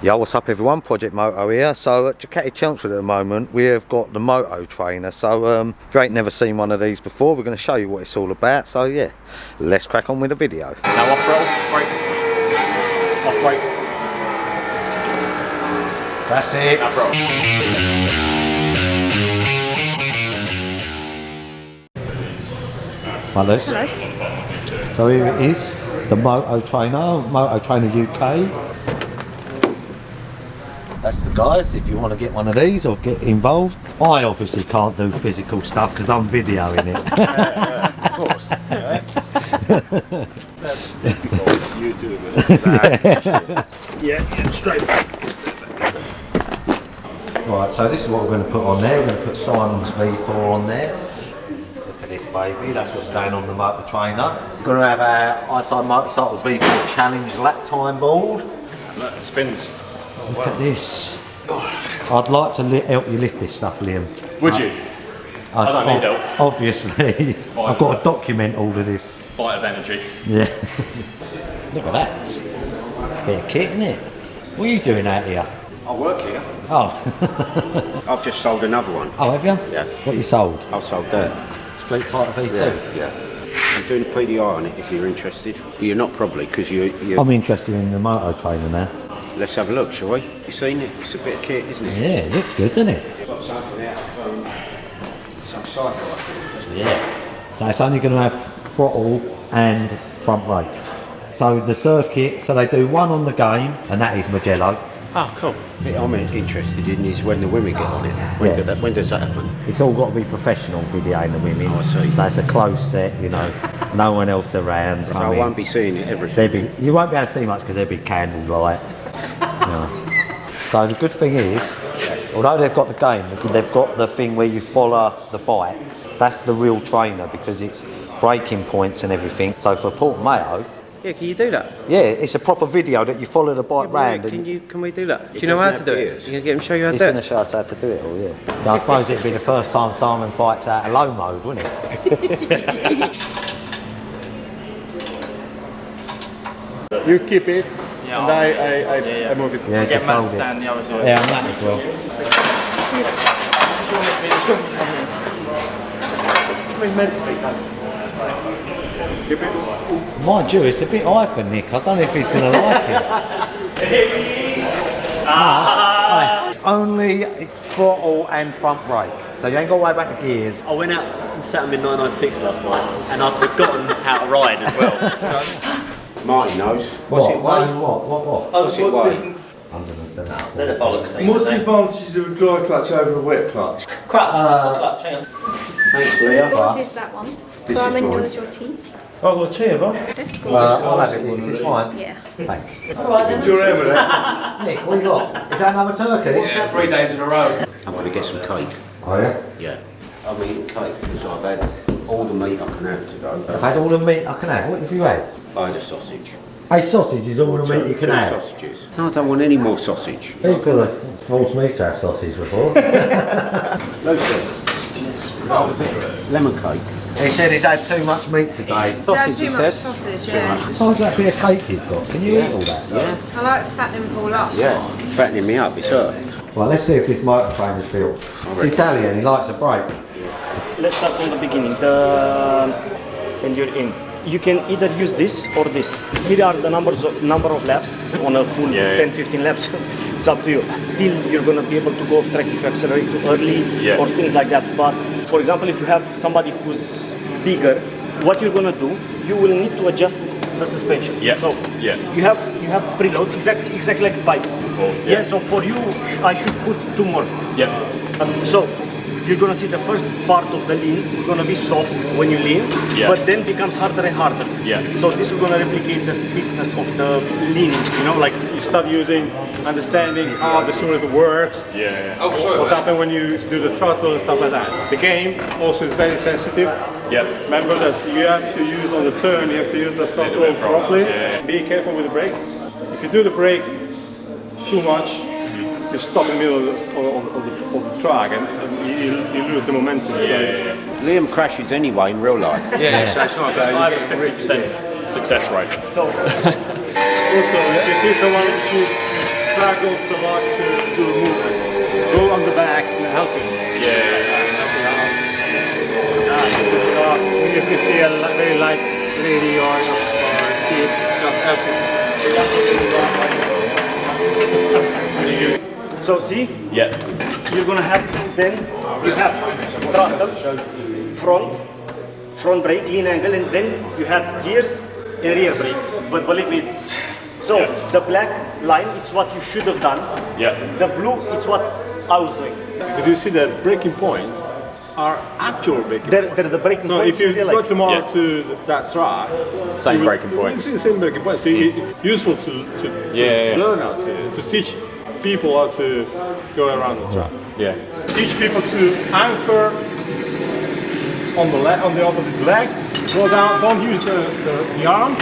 Yo, what's up everyone, Project Moto here. So at Ducati Chelmsford at the moment we have got the Moto trainer. So if you ain't never seen one of these before, we're going to show you what it's all about. So yeah, let's crack on with the video. Now off throttle, brake, off brake. That's it. Now throttle. Hello. Hello. So here it is, the Moto trainer UK. That's the guys, if you want to get one of these or get involved. I obviously can't do physical stuff because I'm videoing it. Of course. Yeah, straight back. Right, so this is what we're going to put on there. We're going to put Simon's V4 on there. Look at this baby, that's what's going on the Motor trainer. We're going to have our Hyside Motorcycles V4 Challenge lap time board. Look, it spins. Look at this. I'd like to help you lift this stuff, Liam. Would you? I don't need help. Obviously. I've got to document all of this. Bite of energy. Yeah. Look at that. Bit of kit, isn't it? What are you doing out here? I work here. Oh. I've just sold another one. Oh, have you? Yeah. What you sold? I've sold that. Street Fighter V2? Yeah. I'm doing a PDI on it if you're interested. You're not probably, because you... I'm interested in the Moto trainer now. Let's have a look, shall we? You seen it? It's a bit of kit, isn't it? Yeah, it looks good, doesn't it? It's got something out from some sci-fi, I think. Yeah. So it's only going to have throttle and front brake. So the circuit, so they do one on the game, and that is Mugello. Oh, cool. What I'm interested in is when the women get on it. When does that happen? It's all got to be professional videoing the women. Oh, I see. So it's a closed set, you know, no one else around. So I won't be seeing it everything. You won't be able to see much because there'll be candlelight. So the good thing is, although they've got the game, they've got the thing where you follow the bikes. That's the real trainer because it's braking points and everything. So for Port Mayo, yeah, can you do that? yeah, it's a proper video that you follow the bike round. Can we do that? Do you know how to do it? You can get him show you how to He's do going it. to show us how to do it all, yeah. I suppose it'd be the first time Simon's bike's out of low mode, wouldn't it? You keep it, and I move it. Yeah, just hold it. Stand the other side. Yeah, and that as well. Keep it. Mind you, it's a bit high for Nick. I don't know if he's going to like it. No, it's only throttle and front brake. So you ain't got to worry about the gears. I went out and sat him in 996 last night, and I've forgotten how to ride as well. Martin knows. What? What's it weigh? 174. They're the bollocks things. What's the advantages of a dry clutch over a wet clutch? Clutch, hang on. Thanks, Leah. Yours is that one. Simon, yours your tea. I've got tea, have I? I'll have it. Is this mine? Yeah. Thanks. Do you remember that? Nick, what you got? Is that another turkey? Yeah, 3 days in a row. I'm going to get some cake. Oh yeah? Yeah. I'm eating cake because I've had all the meat I can have today. I've had all the meat I can have. What have you had? I had a sausage. A sausage is all the meat you can Two have. sausages. No, I don't want any more sausage. People have forced me to have sausage before. Lucy. Lemon cake. He said he's had too much meat today. Sausage, he said. Sausage, yeah. Besides that bit of cake you've got, can you eat all that? Yeah. I like to fatten them all up. Yeah. Fattening me up, it's her. Well, let's see if this motor trainer's built. It's Italian, he likes a break. Let's start from the beginning. When you're in, you can either use this or this. Here are the number of laps on a full 10-15 laps. It's up to you. Still, you're going to be able to go off track if you accelerate too early or things like that. But for example, if you have somebody who's bigger, what you're going to do, you will need to adjust the suspension. Yeah. So you have preload exactly like bikes. So for you, I should put 2 more. Yeah. So you're gonna see the first part of the lean is gonna be soft when you lean, but then becomes harder and harder. Yeah. So this is gonna replicate the stiffness of the leaning. You know, like you start understanding how the simulator works. Yeah. What happens when you do the throttle and stuff like that. The game also is very sensitive. Yeah. Remember that you have to use on the turn. You have to use the throttle properly. Be careful with the brake. If you do the brake too much, you stop in the middle of the track and you lose the momentum. Liam crashes anyway in real life. So it's not good. I have a 50% success rate. So also, if you see someone who struggle so much to remove it. Go on the back and help him. If you see a very light lady or kid, just help him. So see? Yeah. You're gonna have then you have throttle, front brake, lean angle, and then you have gears and rear brake. But believe me, it's so the black line it's what you should have done. Yeah. The blue it's what I was doing. If you see that braking points are actual braking points. They're the braking So points. if you in real go life. tomorrow Yeah. to that track, Same you will- braking points. You see the same braking points. So it's useful to learn how to teach people how to go around the track. Yeah. Teach people to anchor on the opposite leg, go down, don't use the arm.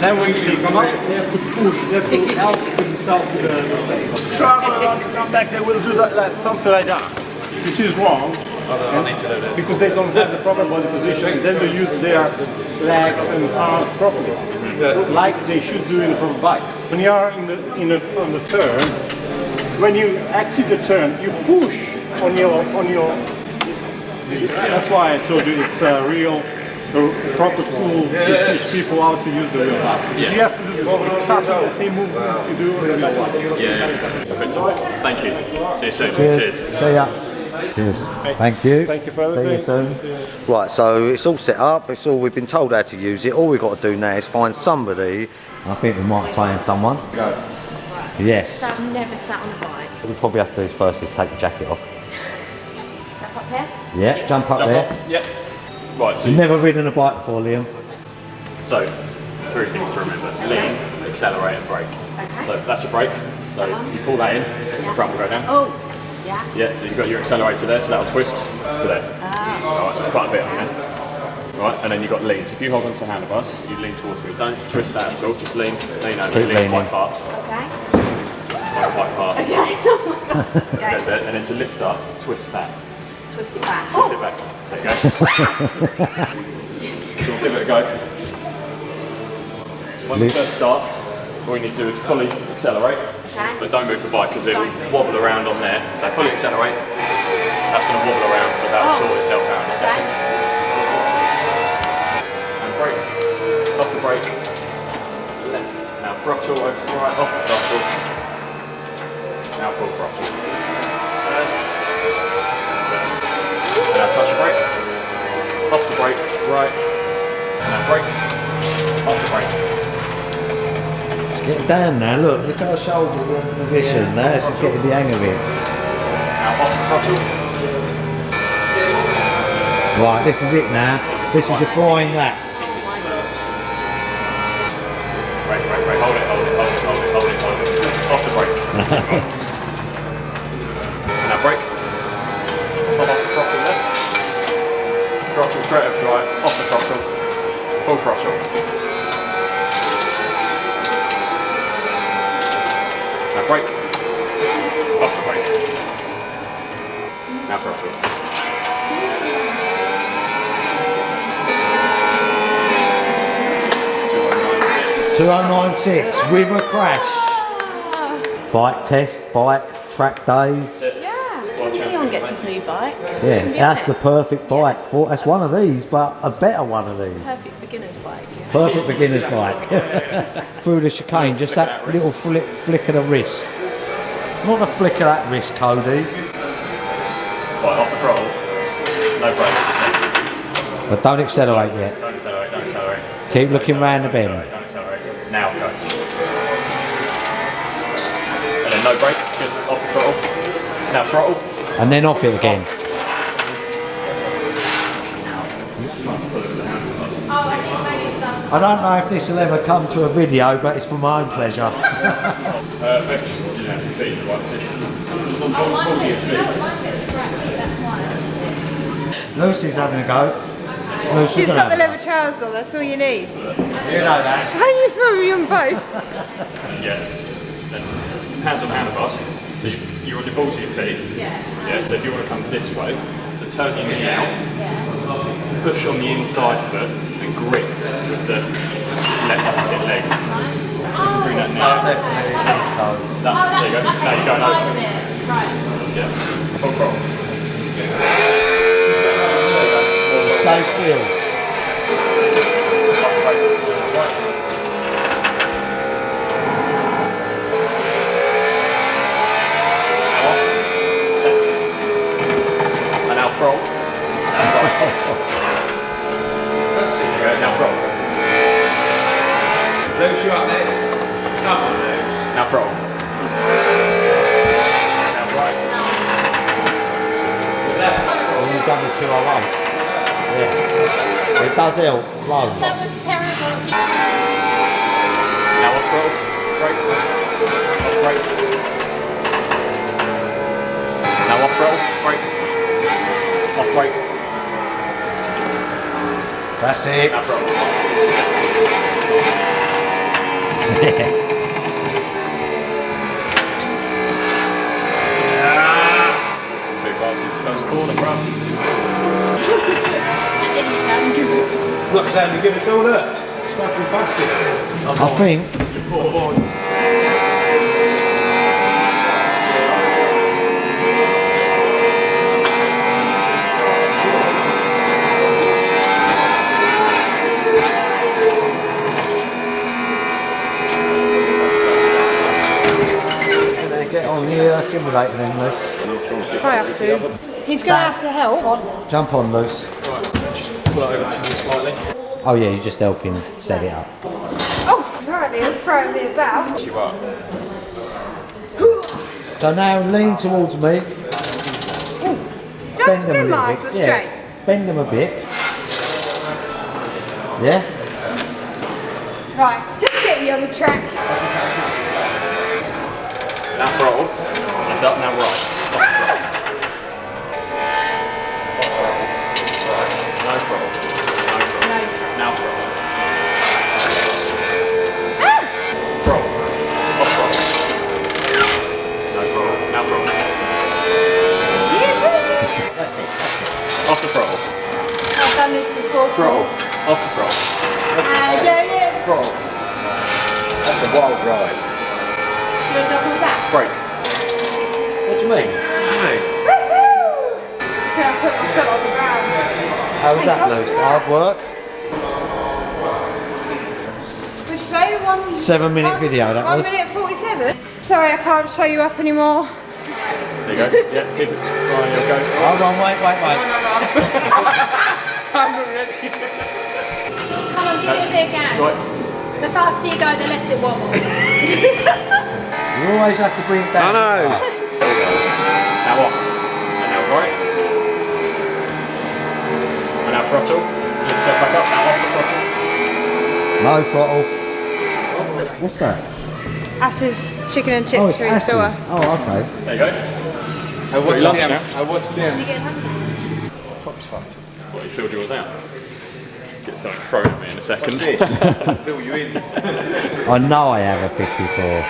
Then when you come up, they have to push, they have to help themselves with the leg. Travel around to come back, they will do that, something like that. This is wrong. Because they don't have the proper body position, then they use their legs and arms properly, like they should do in a proper bike. When you are on the turn, when you exit the turn, you push on your. That's why I told you it's a proper tool to teach people how to use the wheel. You have to do exactly the same movements you do on the wheel. Thank you. See you soon. Cheers. See ya. Cheers. Thank you. Thank you for See you soon. Right, so it's all set up. It's all we've been told how to use it. All we've got to do now is find somebody. I think we might find someone. Go. Yes. So I've never sat on a bike. What we probably have to do first is take the jacket off. Step up here. Yeah, jump up there. Yeah. Right, so, You've never ridden a bike before, Liam. so 3 things to remember. Lean, accelerate and brake. Okay. So that's your brake. So you pull that in, the front will go down. Oh, yeah. Yeah, so you've got your accelerator there, so that'll twist to there. Alright, so quite a bit on there. Right, and then you've got lean. So if you hold onto the handlebars, you lean towards me. Don't twist that at all, just lean over, Keep lean leaning. quite far. Okay. Quite far. Okay. Goes there, and then to lift up, twist that. Twist it back. Twist it back. There you go. So we'll give it a go. When we first start, all you need to do is fully accelerate, but don't move the bike because it will wobble around on there. So fully accelerate, that's going to wobble around, but that will sort itself out in a second. And brake, off the brake, left. Now throttle over to the right, off the throttle. Now full throttle. Now touch the brake, off the brake, right, and now brake, off the brake. Get down now, look our shoulders in position now, she's getting the hang of it. Now off the throttle. Right, this is it now. This is your flying lap. Brake, hold it. Off the brake. And now brake. Off the throttle left. Throttle straight up to right, off the throttle. Full throttle. Now brake. Off the brake. Now throttle. 2096 with a crash. Bike test, bike track days. Yeah. Leon gets his new bike. Yeah, that's the perfect bike. That's one of these, but a better one of these. Perfect beginner's bike. Yeah. Perfect beginner's bike. Through the chicane, just that little flick of the wrist. Not the flick of that wrist, Cody. Right, off the throttle. No brake. But don't accelerate yet. Don't accelerate. Keep looking round the bend. Don't accelerate. Now go. And then no brake, just off the throttle. Now throttle. And then off it again. I don't know if this will ever come to a video, but it's for my own pleasure. Lucy's having a go. She's got the leather trousers on, that's all you need. You know that. Why are you throwing me on both? Yeah. Then hands on the handlebars. So you're on your balls of your feet. Yeah. So if you want to come this way, so turn your knee out. Push on the inside foot and grip with the left opposite leg. Bring that now. Definitely think so. There you go. Now you're going over. Yeah. Full throttle. Stay still. And now throttle. Now throttle. Loose you up next. Come on, loose. Now throttle. Now right. Well, you've done the 208. Yeah. It does help. Loads. That was terrible. Now off throttle. Brake. Off brake. Now off throttle. Brake. Off brake. That's it. Now throttle. Too fast into the first corner, bro. Not sounding good at all, look. It's fucking busted. I think. Get on here, simulating in loose. I have to. He's going to have to help. Jump on loose. Just pull it over to me slightly. Oh yeah, you just help him set it up. Oh, apparently I'm throwing me about. You are. So now lean towards me. Just spin lines are straight. Yeah. Bend them a bit. Yeah? Right, just get me on the track. Now throttle. And up, now right. Off throttle. Right. No throttle. No throttle. Now throttle. Throttle. Off throttle. No throttle. Now throttle. That's it. Off the throttle. I've done this before. Throttle. Off the throttle. And it. Throttle. That's a wild ride. Should I jump on back? Brake. What do you mean? Woohoo! Just going to put my foot on the ground. How was that, Luke? Hard work? Which say 7-minute video, that 1 was. minute 47. Sorry, I can't show you up anymore. There you go. Yeah, keep it. Right, you'll go. Hold on, wait. I'm ready. Come on, give it a bit of gas. Right. The faster you go, the less it wobbles. You always have to bring it down. I know. Now off. And now right. And now throttle. Lift yourself back up. Now off the throttle. No throttle. What's that? Ash's chicken and chips Oh, it's for his Ashton. store. Oh, okay. There you go. I watched lunch them. now. I watched them. Is he getting hungry? Pop's fucked. What, you filled yours out? Get something thrown at me in a second. Fill you in. I know I have a 54.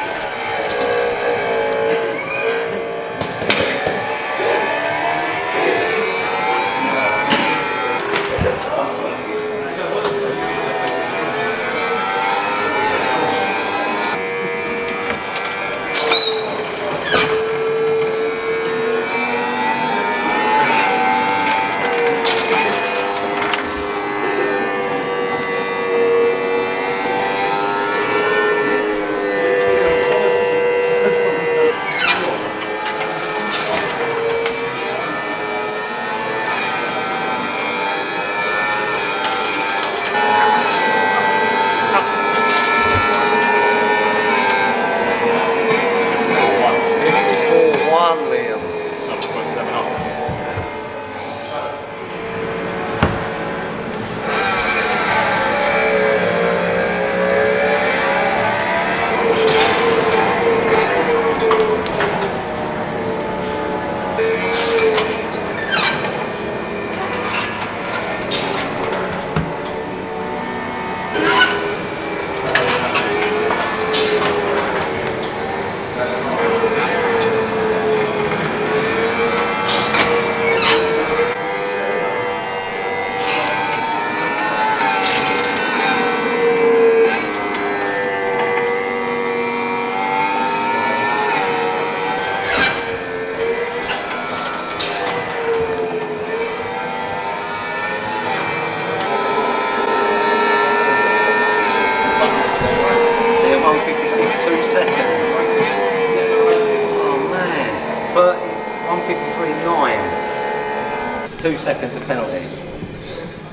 2 seconds of penalty.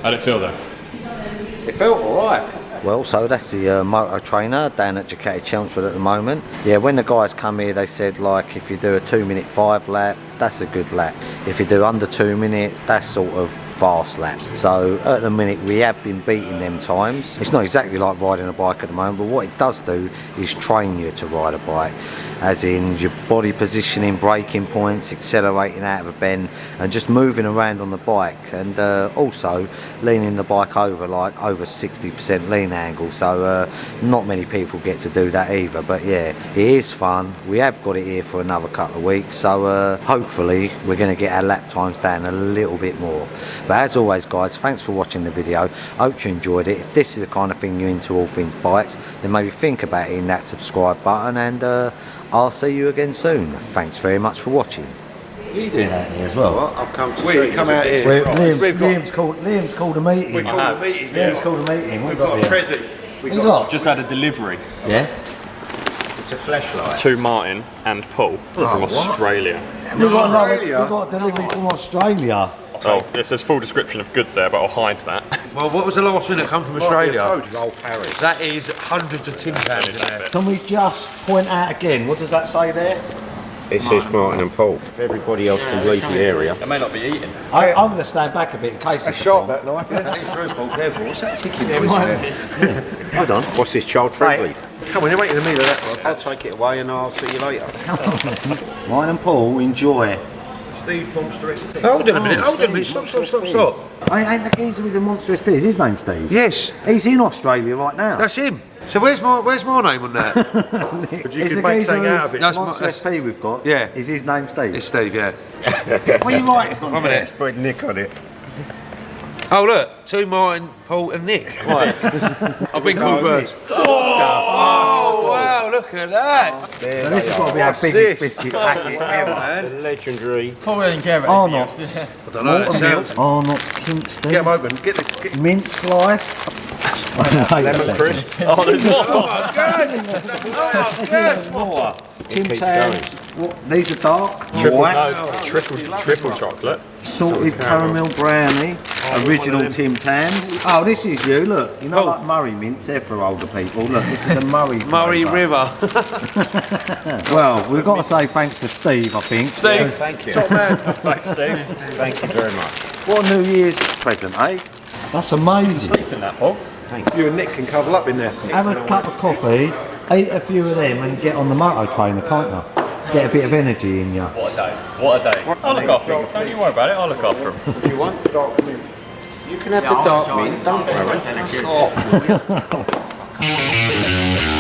How'd it feel though? It felt alright. Well, so that's the Moto trainer down at Ducati Chelmsford at the moment. Yeah, when the guys come here, they said like if you do a 2-minute 5 lap, that's a good lap. If you do under 2 minutes, that's sort of fast lap. So at the minute we have been beating them times. It's not exactly like riding a bike at the moment, but what it does do is train you to ride a bike, as in your body positioning, braking points, accelerating out of a bend, and just moving around on the bike, and also leaning the bike over like over 60% lean angle. So not many people get to do that either, but yeah, it is fun. We have got it here for another couple of weeks, so hopefully we're going to get our lap times down a little bit more. But as always guys, thanks for watching the video. Hope you enjoyed it. If this is the kind of thing you're into, all things bikes, then maybe think about hitting that subscribe button, and I'll see you again soon. Thanks very much for watching. What are you doing out here as well? Well, I've come to We come out here. Liam's called a meeting. We called a meeting. Liam's called a meeting. We've got a Prezi. What you got? Just had a delivery. Yeah? It's a flashlight. To Martin and Paul from Australia. We've got a delivery from Australia. Oh, it says full description of goods there, but I'll hide that. Well, what was the last one that come from Australia? Rolf Harris. That is hundreds of tin cans in there. Can we just point out again, what does that say there? It says Martin and Paul. If everybody else can leave the area. They may not be eating. I'm going to stand back a bit in case it's Sharp that knife, yeah? That is very Paul, careful. What's that ticking noise there? Hold on. What's this, child friendly? Come on, you're waiting in the middle of that one. I'll take it away and I'll see you later. Mine and Paul enjoy. Steve's Monster recipe. Hold on a minute, stop. Ain't the geezer with the Monster SP, is his name Steve? Yes, He's in Australia right now. that's him. So where's my name on that? It's you the could make geezer something out of whose it. That's Monster SP we've got. Yeah. Is his name Steve? It's Steve, yeah. What are you writing on One there? minute. Put Nick on it. Oh look, to Martin, Paul and Nick. Right. I've been called worse. Oh wow, look at that. Now, this has got to be our What's biggest this? biscuit packet ever. The legendary. Arnott's. I don't know, that sounds... Arnott's Kingston. Get them open, get the... Mint slice. Lemon crisp. Oh, there's more. Oh good! More. Tim Tams. These are dark. Triple chocolate. Salted caramel brownie. Original Tim Tams. Oh, this is you. Look, you know, like Murray mints. They're for older people. Look, this is a Murray. Murray flavour. River. Well, we've got to say thanks to Steve, I think. Steve, Thank you. top man. Thanks, Steve. Thank you very much. What a New Year's present, eh? That's amazing. Sleep in that, Paul. You and Nick can cuddle up in there. Have a cup of coffee, eat a few of them, and get on the Moto trainer, can't you? Get a bit of energy in you. What a day. What a day. I'll look after him. Don't you worry about it. I'll look after him. If you want dark mint. You can have the dark mint, don't worry.